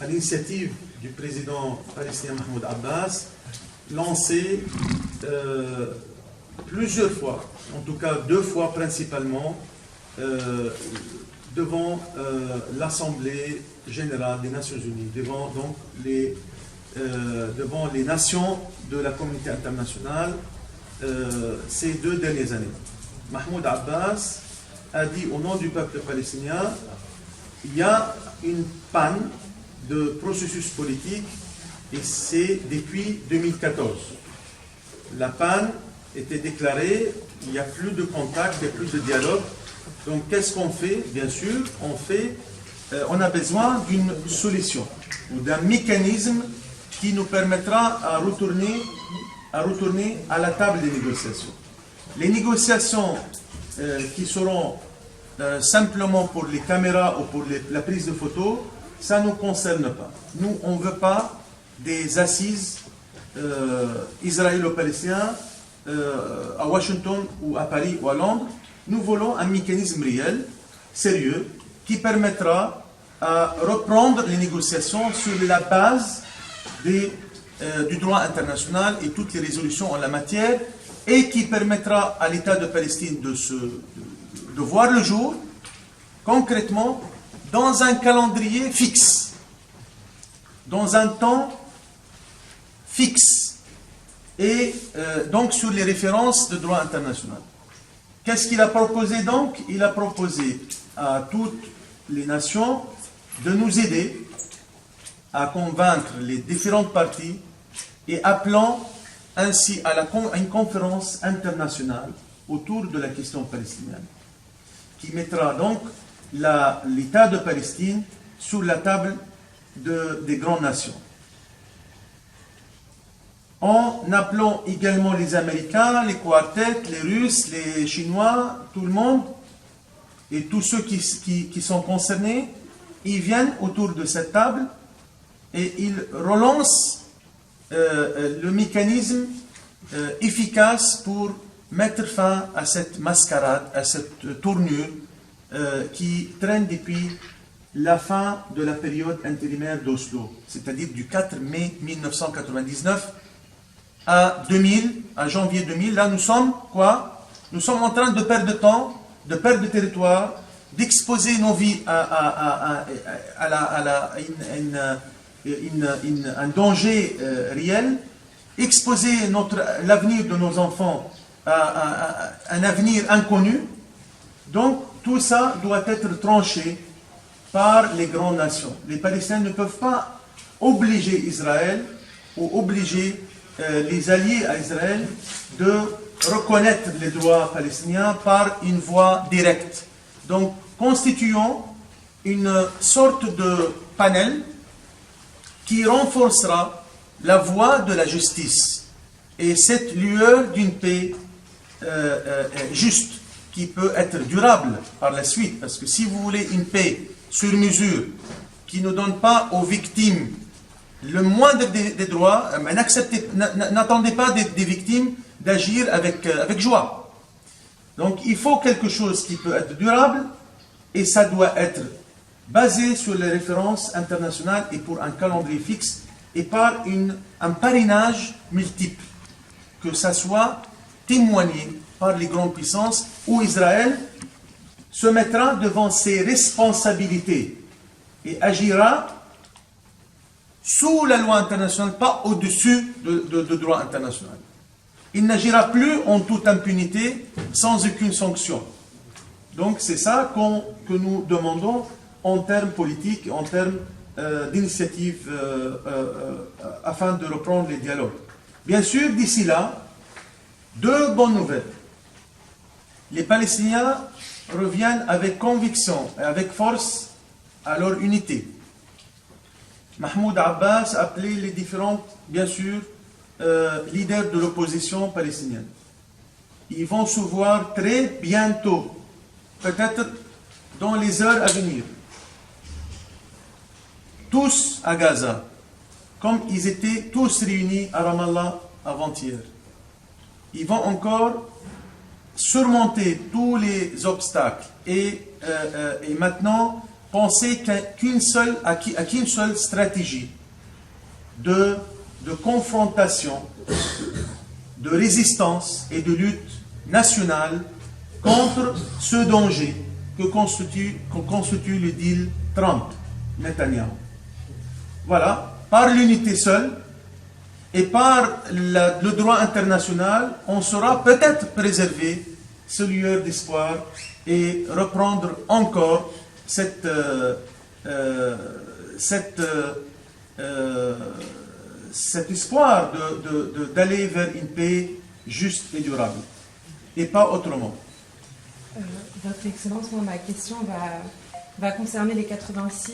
à l'initiative du président palestinien Mahmoud Abbas, lancé plusieurs fois, en tout cas 2 fois principalement, devant l'Assemblée générale des Nations Unies, devant donc devant les nations de la communauté internationale ces 2 dernières années. Mahmoud Abbas a dit au nom du peuple palestinien, il y a une panne de processus politique et c'est depuis 2014. La panne était déclarée, il n'y a plus de contact, il n'y a plus de dialogue. Donc qu'est-ce qu'on fait? Bien sûr, on a besoin d'une solution ou d'un mécanisme qui nous permettra à retourner à la table des négociations. Les négociations qui seront simplement pour les caméras ou pour la prise de photos, ça ne nous concerne pas. Nous, on ne veut pas des assises israélo-palestiniennes à Washington ou à Paris ou à Londres. Nous voulons un mécanisme réel, sérieux, qui permettra à reprendre les négociations sur la base du droit international et toutes les résolutions en la matière, et qui permettra à l'État de Palestine de voir le jour, concrètement, dans un calendrier fixe, dans un temps fixe, et donc sur les références de droit international. Qu'est-ce qu'il a proposé donc? Il a proposé à toutes les nations de nous aider à convaincre les différentes parties et appelant ainsi à une conférence internationale autour de la question palestinienne, qui mettra donc l'État de Palestine sur la table des grandes nations. En appelant également les Américains, les Quartets, les Russes, les Chinois, tout le monde, et tous ceux qui sont concernés, ils viennent autour de cette table et ils relancent le mécanisme efficace pour mettre fin à cette mascarade, à cette tournure qui traîne depuis la fin de la période intérimaire d'Oslo, c'est-à-dire du 4 mai 1999 à janvier 2000. Là, nous sommes quoi? Nous sommes en train de perdre de temps, de perdre de territoire, d'exposer nos vies à un danger réel, exposer l'avenir de nos enfants à un avenir inconnu. Donc, tout ça doit être tranché par les grandes nations. Les Palestiniens ne peuvent pas obliger Israël ou obliger les alliés à Israël de reconnaître les droits palestiniens par une voie directe. Donc, constituons une sorte de panel qui renforcera la voie de la justice et cette lueur d'une paix juste, qui peut être durable par la suite. Parce que si vous voulez une paix sur mesure, qui ne donne pas aux victimes le moindre des droits, n'attendez pas des victimes d'agir avec joie. Donc il faut quelque chose qui peut être durable, et ça doit être basé sur les références internationales et pour un calendrier fixe et par un parrainage multiple, que ça soit témoigné par les grandes puissances, où Israël se mettra devant ses responsabilités et agira sous la loi internationale, pas au-dessus de droit international. Il n'agira plus en toute impunité, sans aucune sanction. Donc c'est ça que nous demandons en termes politiques, en termes d'initiatives afin de reprendre les dialogues. Bien sûr, d'ici là, 2 bonnes nouvelles. Les Palestiniens reviennent avec conviction et avec force à leur unité. Mahmoud Abbas a appelé les différents, bien sûr, leaders de l'opposition palestinienne. Ils vont se voir très bientôt, peut-être dans les heures à venir. Tous à Gaza, comme ils étaient tous réunis à Ramallah avant-hier. Ils vont encore surmonter tous les obstacles et maintenant penser qu'une seule stratégie de confrontation, de résistance et de lutte nationale contre ce danger que constitue le deal Trump-Netanyahu. Voilà, par l'unité seule et par le droit international, on saura peut-être préserver ce lueur d'espoir et reprendre encore cet espoir d'aller vers une paix juste et durable, et pas autrement. Votre Excellence, moi, ma question va concerner les 86